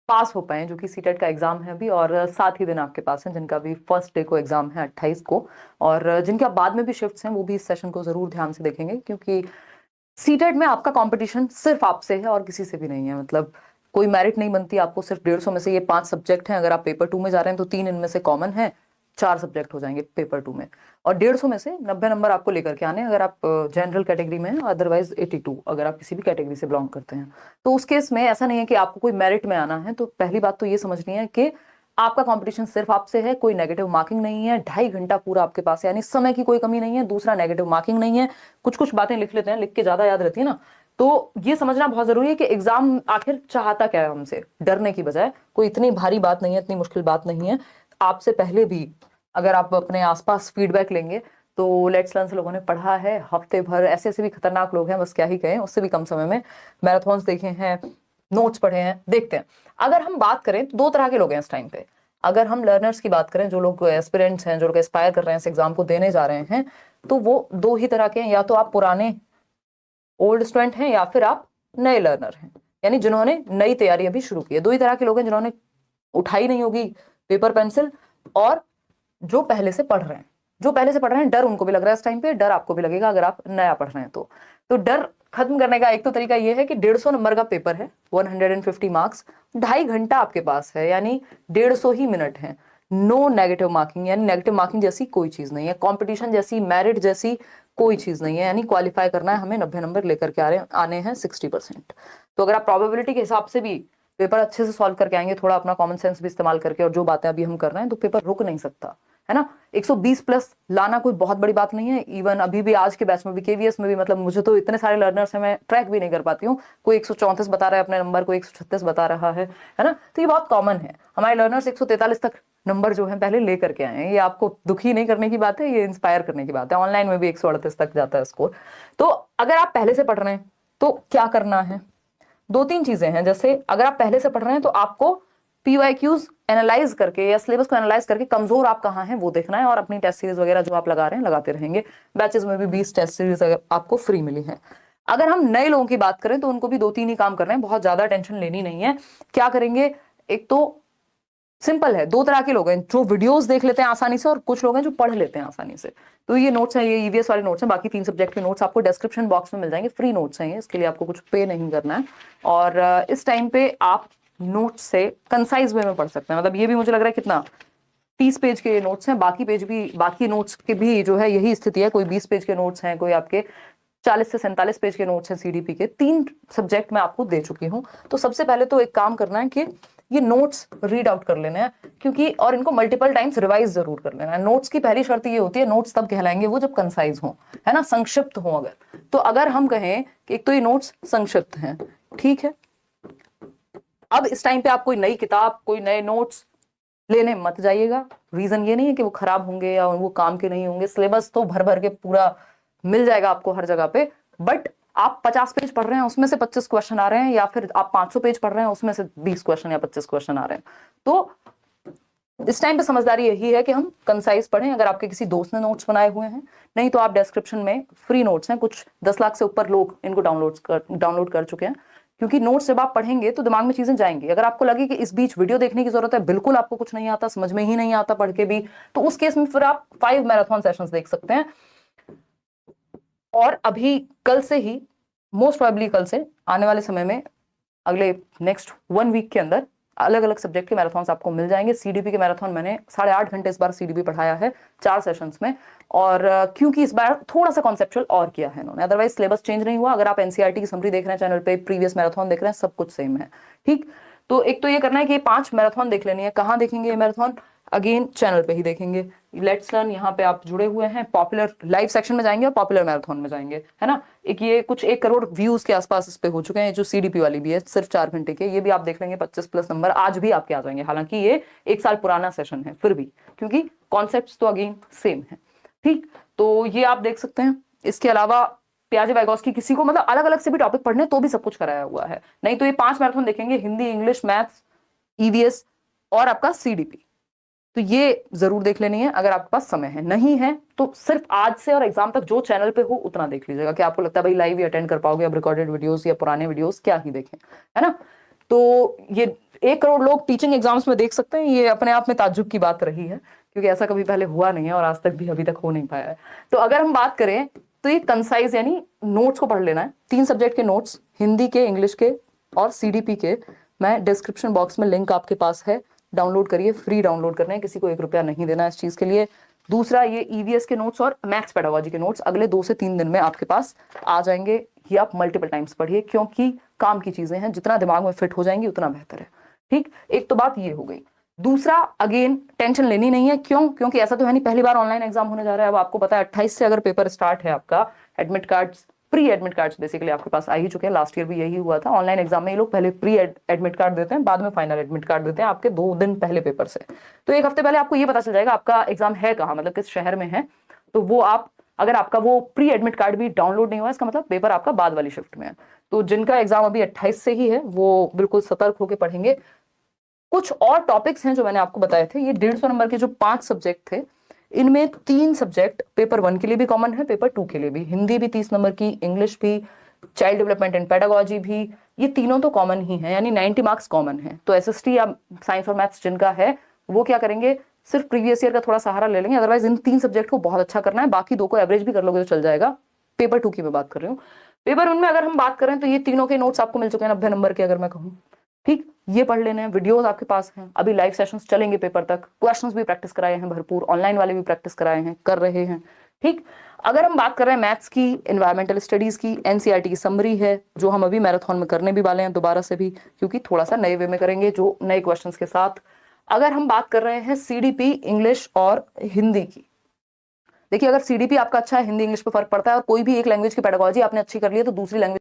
पास हो पाए, जो कि सीटेट का एग्जाम है अभी, और 7 ही दिन आपके पास हैं जिनका भी फर्स्ट डे को एग्जाम है 28 को, और जिनका बाद में भी शिफ्ट्स हैं वो भी इस सेशन को जरूर ध्यान से देखेंगे, क्योंकि सीटेट में आपका कंपटीशन सिर्फ आपसे है और किसी से भी नहीं है। मतलब कोई मेरिट नहीं बनती आपको, सिर्फ 150 में से ये 5 सब्जेक्ट हैं, अगर आप पेपर 2 में जा रहे हैं तो 3 इनमें से कॉमन है, 4 सब्जेक्ट हो जाएंगे पेपर 2 में, और 150 में से 90 नंबर आपको लेकर के आने हैं अगर आप जनरल कैटेगरी में हैं, अदरवाइज 82 अगर आप किसी भी कैटेगरी से बिलोंग करते हैं। तो उस केस में ऐसा नहीं है कि आपको कोई मेरिट में आना है। तो पहली बात तो ये समझनी है कि आपका कंपटीशन सिर्फ आपसे है, कोई नेगेटिव मार्किंग नहीं है, 2.5 घंटा पूरा आपके पास है, यानी समय की कोई कमी नहीं है। दूसरा, नेगेटिव मार्किंग नहीं है। कुछ कुछ बातें लिख लेते हैं, लिख के ज्यादा याद रहती है ना, तो ये समझना बहुत जरूरी है कि एग्जाम आखिर चाहता क्या है हमसे, डरने की बजाय। कोई इतनी भारी बात नहीं है, इतनी मुश्किल बात नहीं है। आपसे पहले भी अगर आप अपने आसपास फीडबैक लेंगे तो लेट्स लर्न से लोगों ने पढ़ा है हफ्ते भर, ऐसे ऐसे भी खतरनाक लोग हैं, बस क्या ही कहें, उससे भी कम समय में मैराथन्स देखे हैं, नोट्स पढ़े हैं, देखते हैं। अगर हम बात करें तो 2 तरह के लोग हैं इस टाइम पे। अगर हम लर्नर्स की बात करें, जो लोग एस्पिरेंट्स हैं, जो लोग एस्पायर कर रहे हैं इस एग्जाम को देने जा रहे हैं, तो वो 2 ही तरह के हैं। या तो आप पुराने ओल्ड स्टूडेंट हैं, या फिर आप नए लर्नर हैं, यानी जिन्होंने नई तैयारी अभी शुरू की है। 2 ही तरह के लोग हैं, जिन्होंने उठाई नहीं होगी पेपर पेंसिल, और जो पहले से पढ़ रहे हैं। जो पहले से पढ़ रहे हैं, डर उनको भी लग रहा है इस टाइम पे, डर आपको भी लगेगा अगर आप नया पढ़ रहे हैं तो डर खत्म करने का एक तो तरीका ये है कि 150 नंबर का पेपर है, 150 मार्क्स, 2.5 घंटा आपके पास है, यानी 150 ही मिनट है। नो नेगेटिव मार्किंग, यानी नेगेटिव मार्किंग जैसी कोई चीज नहीं है, कंपटीशन जैसी, मेरिट जैसी कोई चीज नहीं है। यानी क्वालिफाई करना है हमें, 90 नंबर लेकर के आने हैं 60%। तो अगर आप प्रोबेबिलिटी के हिसाब से भी पेपर अच्छे से सॉल्व करके आएंगे, थोड़ा अपना कॉमन सेंस भी इस्तेमाल करके, और जो बातें अभी हम कर रहे हैं, तो पेपर रुक नहीं सकता है ना। 120 प्लस लाना कोई बहुत बड़ी बात नहीं है। इवन अभी भी आज के बैच में भी, केवीएस में भी, मतलब मुझे तो इतने सारे लर्नर्स हैं, मैं ट्रैक भी नहीं कर पाती हूँ। कोई 134 बता रहा है अपने नंबर, कोई 136 बता रहा है ना। तो ये बहुत कॉमन है। हमारे लर्नर्स 143 तक नंबर जो है पहले लेकर के आए हैं। ये आपको दुखी नहीं करने की बात है, ये इंस्पायर करने की बात है। ऑनलाइन में भी 138 तक जाता है स्कोर। तो अगर आप पहले से पढ़ रहे हैं तो क्या करना है, 2-3 चीजें हैं। जैसे अगर आप पहले से पढ़ रहे हैं तो आपको पीवाईक्यूज एनालाइज करके या सिलेबस को एनालाइज करके कमजोर आप कहाँ हैं वो देखना है, और अपनी टेस्ट सीरीज वगैरह जो आप लगा रहे हैं लगाते रहेंगे। बैचेस में भी 20 टेस्ट सीरीज आपको फ्री मिली है। अगर हम नए लोगों की बात करें तो उनको भी 2-3 ही काम कर रहे हैं, बहुत ज्यादा टेंशन लेनी नहीं है। क्या करेंगे, एक तो सिंपल है, 2 तरह के लोग हैं, जो वीडियोस देख लेते हैं आसानी से, और कुछ लोग हैं जो पढ़ लेते हैं आसानी से। तो ये नोट्स हैं, ये ईवीएस वाले नोट्स हैं। बाकी 3 सब्जेक्ट के नोट्स आपको डिस्क्रिप्शन बॉक्स में मिल जाएंगे, फ्री नोट्स हैं ये, इसके लिए आपको कुछ पे नहीं करना है। और इस टाइम पे आप नोट्स से कंसाइज वे में पढ़ सकते हैं। मतलब ये भी मुझे लग रहा है कितना, 30 पेज के नोट्स हैं, बाकी पेज भी, बाकी नोट्स के भी जो है यही स्थिति है। कोई 20 पेज के नोट्स हैं, कोई आपके 40 से 47 पेज के नोट्स हैं सीडीपी के। 3 सब्जेक्ट मैं आपको दे चुकी हूँ। तो सबसे पहले तो एक काम करना है कि ये नोट्स रीड आउट कर लेने हैं, क्योंकि, और इनको मल्टीपल टाइम्स रिवाइज जरूर कर लेना है। नोट्स की पहली शर्त ये होती है, नोट्स तब कहलाएंगे वो जब कंसाइज हो, है ना, संक्षिप्त हो। अगर हम कहें कि एक तो ये नोट्स संक्षिप्त हैं, ठीक है। अब इस टाइम पे आप कोई नई किताब, कोई नए नोट्स लेने मत जाइएगा। रीजन ये नहीं है कि वो खराब होंगे या वो काम के नहीं होंगे, सिलेबस तो भर भर के पूरा मिल जाएगा आपको हर जगह पे। बट आप 50 पेज पढ़ रहे हैं, उसमें से 25 क्वेश्चन आ रहे हैं, या फिर आप 500 पेज पढ़ रहे हैं, उसमें से 20 क्वेश्चन या 25 क्वेश्चन आ रहे हैं। तो इस टाइम पे समझदारी यही है कि हम कंसाइज पढ़ें। अगर आपके किसी दोस्त ने नोट्स बनाए हुए हैं, नहीं तो आप डिस्क्रिप्शन में फ्री नोट्स हैं, कुछ 10 लाख से ऊपर लोग इनको डाउनलोड कर चुके हैं। क्योंकि नोट्स जब आप पढ़ेंगे तो दिमाग में चीजें जाएंगी। अगर आपको लगे कि इस बीच वीडियो देखने की जरूरत है, बिल्कुल आपको कुछ नहीं आता, समझ में ही नहीं आता पढ़ के भी, तो उस केस में फिर आप 5 मैराथन सेशंस देख सकते हैं। और अभी कल से ही, मोस्ट प्रोबेबली कल से, आने वाले समय में, अगले नेक्स्ट 1 वीक के अंदर अलग अलग सब्जेक्ट के मैराथन्स आपको मिल जाएंगे। सीडीपी के मैराथन मैंने 8.5 घंटे इस बार सीडीपी पढ़ाया है 4 सेशंस में। और क्योंकि इस बार थोड़ा सा कॉन्सेप्चुअल और किया है इन्होंने, अदरवाइज सिलेबस चेंज नहीं हुआ। अगर आप एनसीईआरटी की समरी देख रहे हैं चैनल पे, प्रीवियस मैराथन देख रहे हैं, सब कुछ सेम है, ठीक। तो एक तो ये करना है कि 5 मैराथन देख लेनी है। कहाँ देखेंगे ये मैराथन, अगेन चैनल पे ही देखेंगे। लेट्स लर्न, यहाँ पे आप जुड़े हुए हैं, पॉपुलर लाइव सेक्शन में जाएंगे और पॉपुलर मैराथन में जाएंगे, है ना। एक ये कुछ 1 करोड़ व्यूज के आसपास इस पे हो चुके हैं। जो सीडीपी वाली भी है सिर्फ 4 घंटे के, ये भी आप देख लेंगे, 25 प्लस नंबर आज भी आपके आ जाएंगे। हालांकि ये 1 साल पुराना सेशन है फिर भी, क्योंकि कॉन्सेप्ट तो अगेन सेम है, ठीक। तो ये आप देख सकते हैं। इसके अलावा प्याजे वाइगॉस्की, किसी को मतलब अलग अलग से भी टॉपिक पढ़ने तो भी सब कुछ कराया हुआ है। नहीं तो ये 5 मैराथन देखेंगे, हिंदी, इंग्लिश, मैथ्स, ईवीएस और आपका सीडीपी। तो ये जरूर देख लेनी है अगर आपके पास समय है। नहीं है तो सिर्फ आज से और एग्जाम तक जो चैनल पे हो उतना देख लीजिएगा। कि आपको लगता है भाई लाइव ही अटेंड कर पाओगे, अब रिकॉर्डेड वीडियोस या पुराने वीडियोस क्या ही देखें, है ना। तो ये 1 करोड़ लोग टीचिंग एग्जाम्स में देख सकते हैं, ये अपने आप में ताज्जुब की बात रही है, क्योंकि ऐसा कभी पहले हुआ नहीं है और आज तक भी अभी तक हो नहीं पाया है। तो अगर हम बात करें तो ये कंसाइज यानी नोट्स को पढ़ लेना है, 3 सब्जेक्ट के नोट्स, हिंदी के, इंग्लिश के और सीडीपी के। मैं डिस्क्रिप्शन बॉक्स में लिंक आपके पास है, डाउनलोड करिए, फ्री डाउनलोड करना है, किसी को 1 रुपया नहीं देना है इस चीज के लिए। दूसरा, ये ईवीएस के नोट्स और मैथ्स पेडागोजी के नोट्स अगले 2 से 3 दिन में आपके पास आ जाएंगे। ये आप मल्टीपल टाइम्स पढ़िए, क्योंकि काम की चीजें हैं, जितना दिमाग में फिट हो जाएंगी उतना बेहतर है। ठीक, एक तो बात ये हो गई। दूसरा, अगेन टेंशन लेनी नहीं है, क्यों? क्योंकि ऐसा तो है नहीं पहली बार ऑनलाइन एग्जाम होने जा रहा है। अब आपको पता है 28 से अगर पेपर स्टार्ट है आपका, admit cards, pre admit cards basically आपके पास आ ही चुके हैं। लास्ट ईयर भी यही हुआ था, ऑनलाइन एग्जाम में ये लोग पहले प्री एडमिट कार्ड देते हैं, बाद में फाइनल एडमिट कार्ड देते हैं आपके 2 दिन पहले पेपर से। तो 1 हफ्ते पहले आपको ये पता चल जाएगा आपका एग्जाम है कहाँ, मतलब किस शहर में है। तो वो आप, अगर आपका वो प्री एडमिट कार्ड भी डाउनलोड नहीं हुआ, इसका मतलब पेपर आपका बाद वाली शिफ्ट में है। तो जिनका एग्जाम अभी 28 से ही है वो बिल्कुल सतर्क होकर पढ़ेंगे। कुछ और टॉपिक्स हैं जो मैंने आपको बताए थे, ये 150 नंबर के जो 5 सब्जेक्ट थे, इनमें 3 सब्जेक्ट पेपर 1 के लिए भी कॉमन है, पेपर 2 के लिए भी। हिंदी भी 30 नंबर की, इंग्लिश भी, चाइल्ड डेवलपमेंट एंड पेडागोजी भी, ये तीनों तो कॉमन ही है, यानी 90 मार्क्स कॉमन है। तो एसएसटी या साइंस और मैथ्स जिनका है वो क्या करेंगे, सिर्फ प्रीवियस ईयर का थोड़ा सहारा ले लेंगे, अदरवाइज इन 3 सब्जेक्ट को बहुत अच्छा करना है। बाकी 2 को एवरेज भी कर लोगे तो चल जाएगा। पेपर 2 की मैं बात कर रही हूँ। पेपर 1 में अगर हम बात करें तो ये तीनों के नोट्स आपको मिल चुके हैं 90 नंबर के, अगर मैं कहूँ। ठीक, ये पढ़ लेने हैं, वीडियोस आपके पास हैं, अभी लाइव सेशंस चलेंगे पेपर तक, क्वेश्चंस भी प्रैक्टिस कराए हैं भरपूर, ऑनलाइन वाले भी प्रैक्टिस कराए हैं, कर रहे हैं। ठीक, अगर हम बात कर रहे हैं मैथ्स की, एनवायरमेंटल स्टडीज की, एनसीईआरटी की समरी है जो हम अभी मैराथन में करने भी वाले हैं दोबारा से भी, क्योंकि थोड़ा सा नए वे में करेंगे, जो नए क्वेश्चंस के साथ। अगर हम बात कर रहे हैं सीडीपी, इंग्लिश और हिंदी की, देखिए अगर सीडीपी आपका अच्छा है, हिंदी इंग्लिश पे फर्क पड़ता है, और कोई भी एक लैंग्वेज की पेडागोजी आपने अच्छी कर ली है तो दूसरी लैंग्वेज